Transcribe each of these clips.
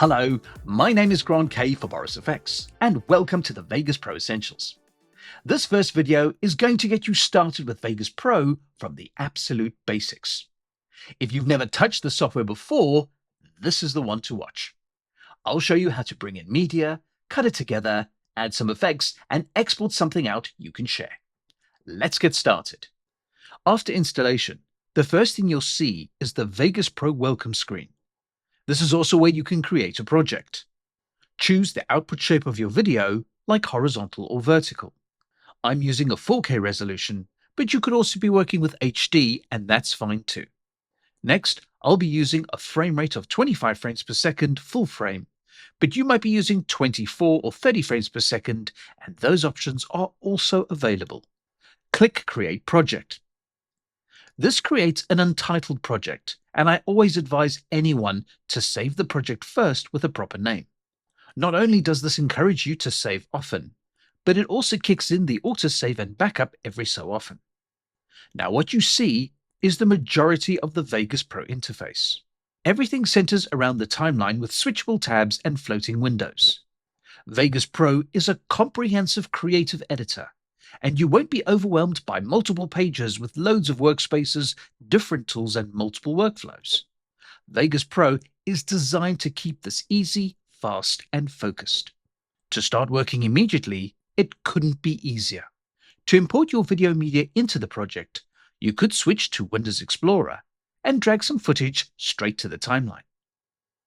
Hello, my name is Grant K for Boris FX, and welcome to the Vegas Pro Essentials. This first video is going to get you started with Vegas Pro from the absolute basics. If you've never touched the software before, this is the one to watch. I'll show you how to bring in media, cut it together, add some effects, and export something out you can share. Let's get started. After installation, the first thing you'll see is the Vegas Pro welcome screen. This is also where you can create a project. Choose the output shape of your video, like horizontal or vertical. I'm using a 4K resolution, but you could also be working with HD, and that's fine too. Next, I'll be using a frame rate of 25 frames per second full frame, but you might be using 24 or 30 frames per second, and those options are also available. Click Create Project. This creates an untitled project, and I always advise anyone to save the project first with a proper name. Not only does this encourage you to save often, but it also kicks in the autosave and backup every so often. Now what you see is the majority of the Vegas Pro interface. Everything centers around the timeline with switchable tabs and floating windows. Vegas Pro is a comprehensive creative editor, and you won't be overwhelmed by multiple pages with loads of workspaces, different tools, and multiple workflows. Vegas Pro is designed to keep this easy, fast, and focused. To start working immediately, it couldn't be easier. To import your video media into the project, you could switch to Windows Explorer and drag some footage straight to the timeline.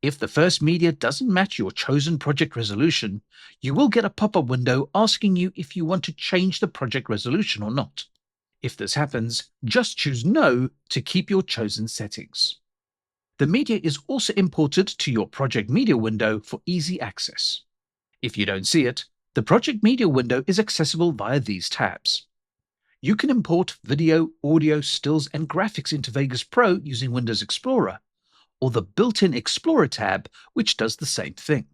If the first media doesn't match your chosen project resolution, you will get a pop-up window asking you if you want to change the project resolution or not. If this happens, just choose No to keep your chosen settings. The media is also imported to your project media window for easy access. If you don't see it, the project media window is accessible via these tabs. You can import video, audio, stills, and graphics into Vegas Pro using Windows Explorer, or the built-in Explorer tab, which does the same thing.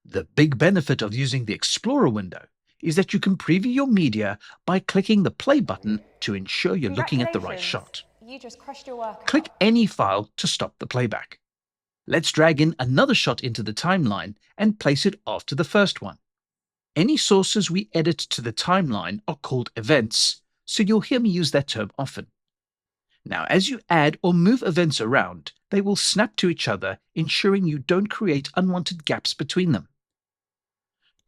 The big benefit of using the Explorer window is that you can preview your media by clicking the play button to ensure you're looking at the right shot. You just crushed your workout. Click any file to stop the playback. Let's drag in another shot into the timeline and place it after the first one. Any sources we edit to the timeline are called events, so you'll hear me use that term often. Now, as you add or move events around, they will snap to each other, ensuring you don't create unwanted gaps between them.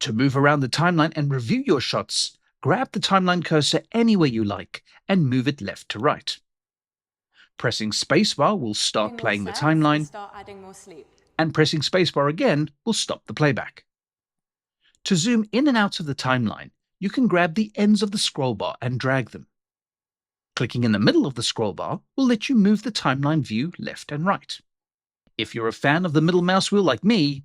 To move around the timeline and review your shots, grab the timeline cursor anywhere you like and move it left to right. Pressing spacebar will start playing the timeline, Start adding more sleep. and pressing spacebar again will stop the playback. To zoom in and out of the timeline, you can grab the ends of the scroll bar and drag them. Clicking in the middle of the scroll bar will let you move the timeline view left and right. If you're a fan of the middle mouse wheel like me,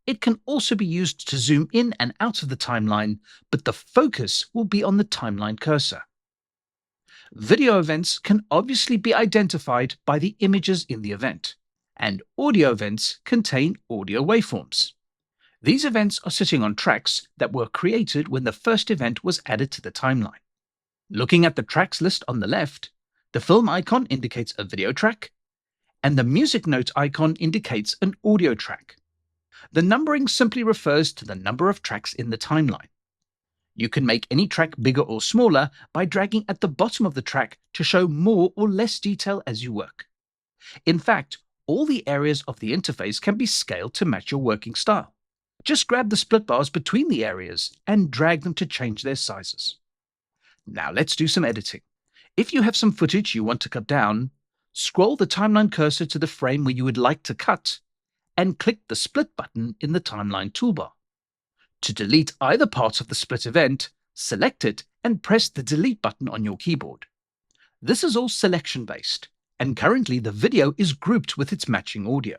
it can also be used to zoom in and out of the timeline, but the focus will be on the timeline cursor. Video events can obviously be identified by the images in the event, and audio events contain audio waveforms. These events are sitting on tracks that were created when the first event was added to the timeline. Looking at the tracks list on the left, the film icon indicates a video track, and the music note icon indicates an audio track. The numbering simply refers to the number of tracks in the timeline. You can make any track bigger or smaller by dragging at the bottom of the track to show more or less detail as you work. In fact, all the areas of the interface can be scaled to match your working style. Just grab the split bars between the areas and drag them to change their sizes. Now let's do some editing. If you have some footage you want to cut down, scroll the timeline cursor to the frame where you would like to cut and click the split button in the timeline toolbar. To delete either part of the split event, select it and press the delete button on your keyboard. This is all selection based, and currently the video is grouped with its matching audio.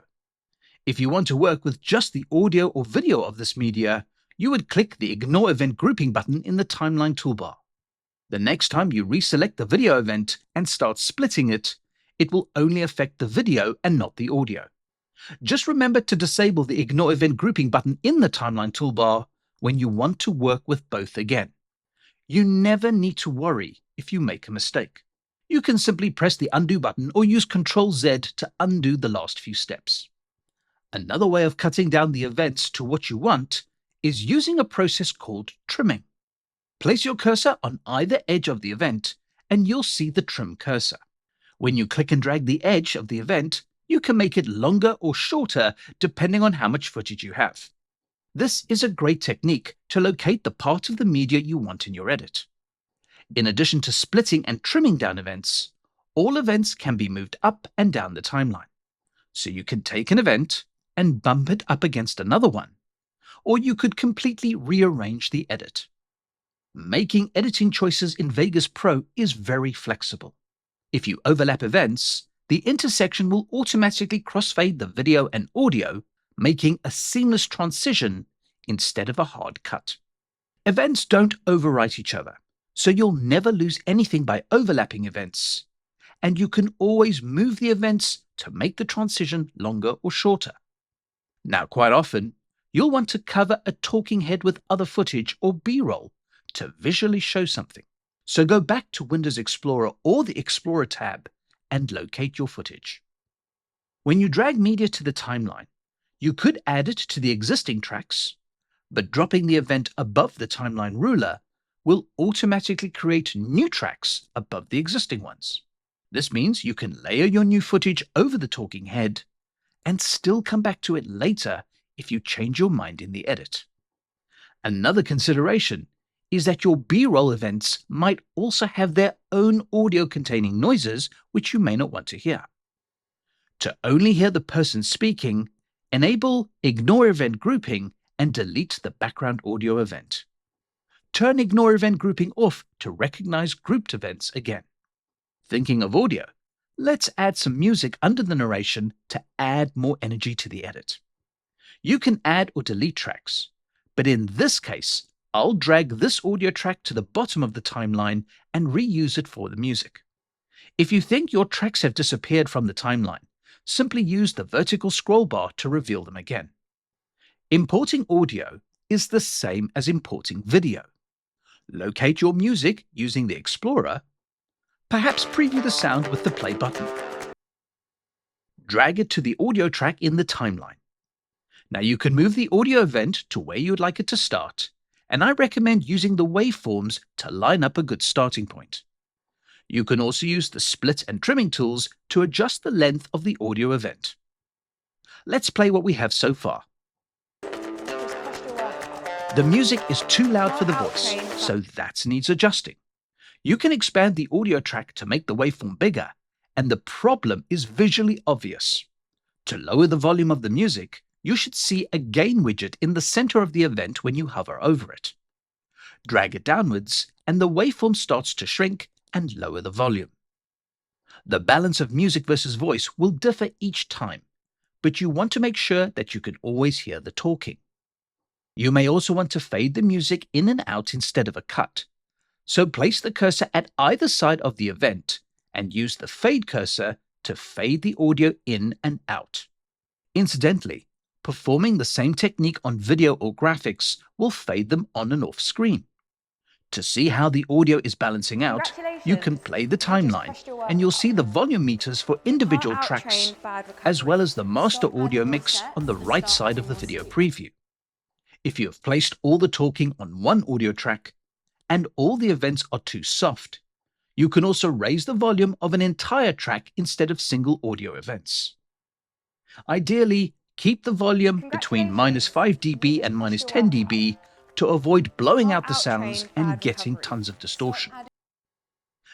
If you want to work with just the audio or video of this media, you would click the Ignore Event Grouping button in the timeline toolbar. The next time you reselect the video event and start splitting it, it will only affect the video and not the audio. Just remember to disable the Ignore Event Grouping button in the timeline toolbar when you want to work with both again. You never need to worry if you make a mistake. You can simply press the Undo button or use Ctrl-Z to undo the last few steps. Another way of cutting down the events to what you want is using a process called trimming. Place your cursor on either edge of the event and you'll see the trim cursor. When you click and drag the edge of the event, you can make it longer or shorter depending on how much footage you have. This is a great technique to locate the part of the media you want in your edit. In addition to splitting and trimming down events, all events can be moved up and down the timeline. So you can take an event and bump it up against another one, or you could completely rearrange the edit. Making editing choices in Vegas Pro is very flexible. If you overlap events, the intersection will automatically crossfade the video and audio, making a seamless transition instead of a hard cut. Events don't overwrite each other, so you'll never lose anything by overlapping events, and you can always move the events to make the transition longer or shorter. Now, quite often, you'll want to cover a talking head with other footage or B-roll to visually show something. So go back to Windows Explorer or the Explorer tab and locate your footage. When you drag media to the timeline, you could add it to the existing tracks, but dropping the event above the timeline ruler will automatically create new tracks above the existing ones. This means you can layer your new footage over the talking head and still come back to it later if you change your mind in the edit. Another consideration is that your B-roll events might also have their own audio containing noises which you may not want to hear. To only hear the person speaking, enable Ignore Event Grouping and delete the background audio event. Turn Ignore Event Grouping off to recognize grouped events again. Thinking of audio, let's add some music under the narration to add more energy to the edit. You can add or delete tracks, but in this case, I'll drag this audio track to the bottom of the timeline and reuse it for the music. If you think your tracks have disappeared from the timeline, simply use the vertical scroll bar to reveal them again. Importing audio is the same as importing video. Locate your music using the Explorer. Perhaps preview the sound with the play button. Drag it to the audio track in the timeline. Now you can move the audio event to where you'd like it to start, and I recommend using the waveforms to line up a good starting point. You can also use the split and trimming tools to adjust the length of the audio event. Let's play what we have so far. The music is too loud for the voice, so that needs adjusting. You can expand the audio track to make the waveform bigger, and the problem is visually obvious. To lower the volume of the music, you should see a gain widget in the center of the event when you hover over it. Drag it downwards, and the waveform starts to shrink and lower the volume. The balance of music versus voice will differ each time, but you want to make sure that you can always hear the talking. You may also want to fade the music in and out instead of a cut. So place the cursor at either side of the event and use the fade cursor to fade the audio in and out. Incidentally, performing the same technique on video or graphics will fade them on and off screen. To see how the audio is balancing out, you can play the timeline and you'll see the volume meters for individual tracks, as well as the master audio mix on the right side of the video preview. If you have placed all the talking on one audio track and all the events are too soft, you can also raise the volume of an entire track instead of single audio events. Ideally, keep the volume between -5 dB and -10 dB to avoid blowing out the sounds and getting tons of distortion.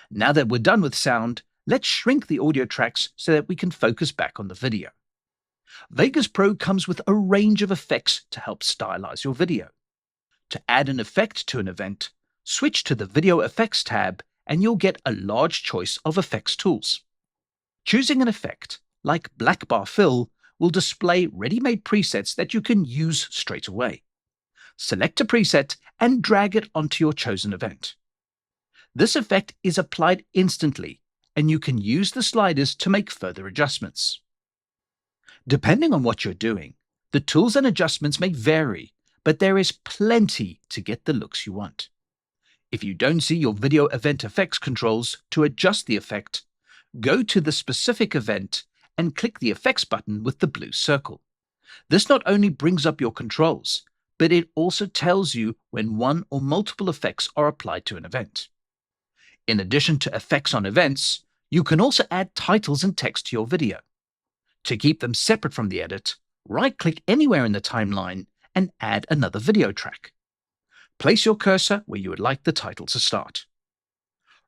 Now that we're done with sound, let's shrink the audio tracks so that we can focus back on the video. Vegas Pro comes with a range of effects to help stylize your video. To add an effect to an event, switch to the Video Effects tab and you'll get a large choice of effects tools. Choosing an effect, like Black Bar Fill, will display ready-made presets that you can use straight away. Select a preset and drag it onto your chosen event. This effect is applied instantly, and you can use the sliders to make further adjustments. Depending on what you're doing, the tools and adjustments may vary, but there is plenty to get the looks you want. If you don't see your video event effects controls to adjust the effect, go to the specific event and click the effects button with the blue circle. This not only brings up your controls, but it also tells you when one or multiple effects are applied to an event. In addition to effects on events, you can also add titles and text to your video. To keep them separate from the edit, right-click anywhere in the timeline and add another video track. Place your cursor where you would like the title to start.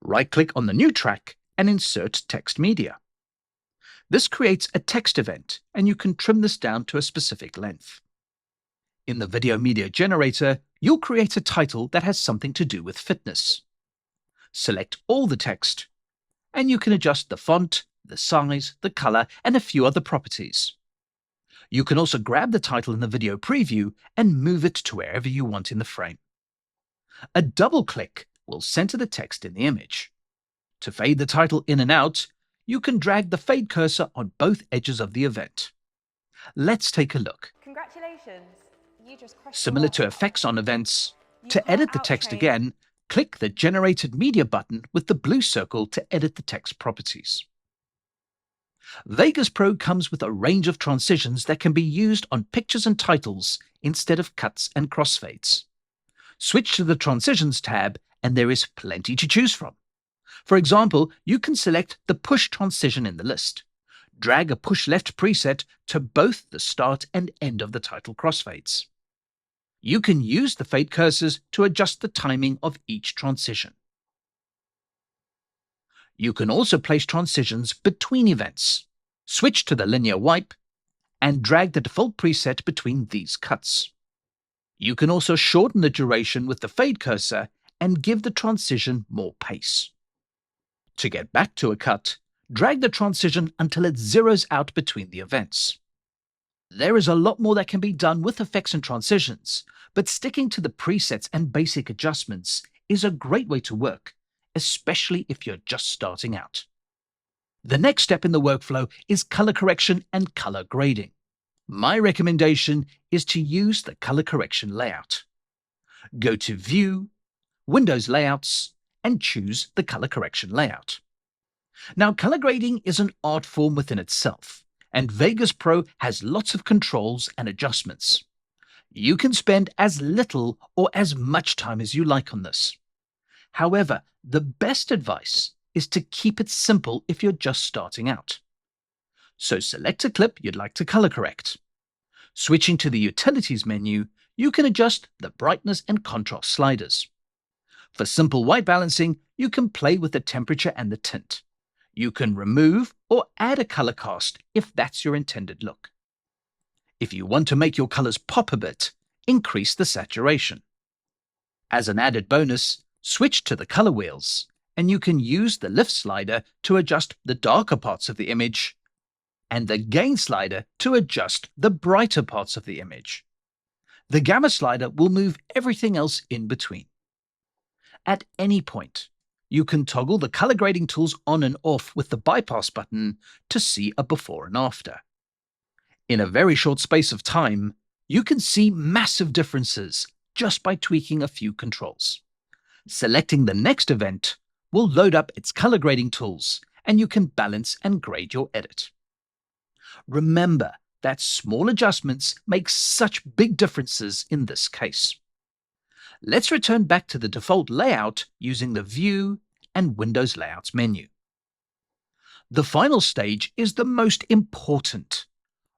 Right-click on the new track and insert text media. This creates a text event, and you can trim this down to a specific length. In the video media generator, you'll create a title that has something to do with fitness. Select all the text, and you can adjust the font, the size, the color, and a few other properties. You can also grab the title in the video preview and move it to wherever you want in the frame. A double click will center the text in the image. To fade the title in and out, you can drag the fade cursor on both edges of the event. Let's take a look. Congratulations. You just crushed Similar your to workout. effects on events, You to can't edit the text outtrain- again, click the Generated Media button with the blue circle to edit the text properties. Vegas Pro comes with a range of transitions that can be used on pictures and titles instead of cuts and crossfades. Switch to the Transitions tab and there is plenty to choose from. For example, you can select the push transition in the list. Drag a push left preset to both the start and end of the title crossfades. You can use the fade cursors to adjust the timing of each transition. You can also place transitions between events. Switch to the linear wipe and drag the default preset between these cuts. You can also shorten the duration with the fade cursor and give the transition more pace. To get back to a cut, drag the transition until it zeroes out between the events. There is a lot more that can be done with effects and transitions, but sticking to the presets and basic adjustments is a great way to work, especially if you're just starting out. The next step in the workflow is color correction and color grading. My recommendation is to use the color correction layout. Go to View, Windows Layouts, and choose the color correction layout. Now, color grading is an art form within itself, and Vegas Pro has lots of controls and adjustments. You can spend as little or as much time as you like on this. However, the best advice is to keep it simple if you're just starting out. So select a clip you'd like to color correct. Switching to the Utilities menu, you can adjust the brightness and contrast sliders. For simple white balancing, you can play with the temperature and the tint. You can remove or add a color cast if that's your intended look. If you want to make your colors pop a bit, increase the saturation. As an added bonus, switch to the color wheels, and you can use the lift slider to adjust the darker parts of the image, and the gain slider to adjust the brighter parts of the image. The gamma slider will move everything else in between. At any point, you can toggle the color grading tools on and off with the bypass button to see a before and after. In a very short space of time, you can see massive differences just by tweaking a few controls. Selecting the next event will load up its color grading tools, and you can balance and grade your edit. Remember that small adjustments make such big differences in this case. Let's return back to the default layout using the View and Windows Layouts menu. The final stage is the most important: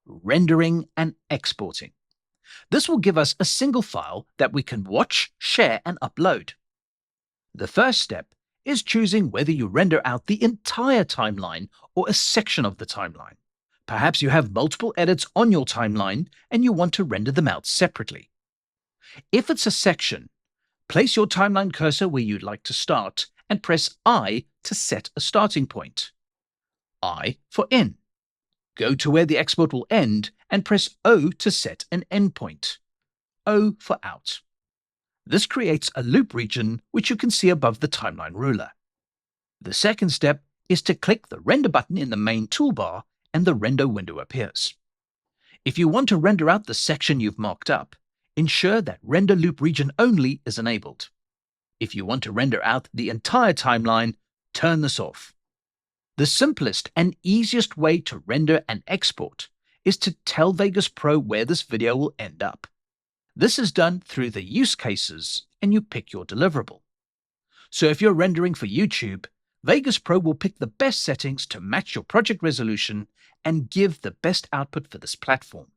rendering and exporting. This will give us a single file that we can watch, share, and upload. The first step is choosing whether you render out the entire timeline or a section of the timeline. Perhaps you have multiple edits on your timeline and you want to render them out separately. If it's a section, place your timeline cursor where you'd like to start and press I to set a starting point. I for in. Go to where the export will end and press O to set an endpoint. O for out. This creates a loop region which you can see above the timeline ruler. The second step is to click the render button in the main toolbar and the render window appears. If you want to render out the section you've marked up, ensure that Render Loop Region Only is enabled. If you want to render out the entire timeline, turn this off. The simplest and easiest way to render and export is to tell Vegas Pro where this video will end up. This is done through the use cases, and you pick your deliverable. So if you're rendering for YouTube, Vegas Pro will pick the best settings to match your project resolution and give the best output for this platform.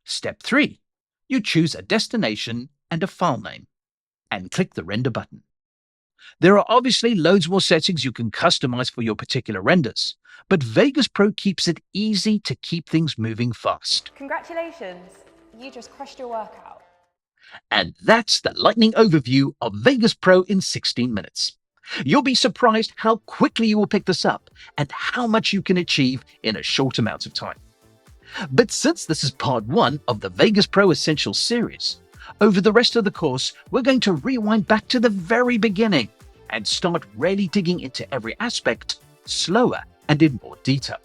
Step 3. You choose a destination and a file name, and click the render button. There are obviously loads more settings you can customize for your particular renders, but Vegas Pro keeps it easy to keep things moving fast. Congratulations, you just crushed your workout. And that's the lightning overview of Vegas Pro in 16 minutes. You'll be surprised how quickly you will pick this up and how much you can achieve in a short amount of time. But since this is part 1 of the Vegas Pro Essentials series, over the rest of the course, we're going to rewind back to the very beginning and start really digging into every aspect slower and in more detail.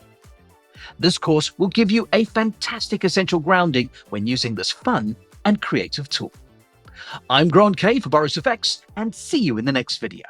This course will give you a fantastic essential grounding when using this fun and creative tool. I'm Grand K for Boris FX, and see you in the next video.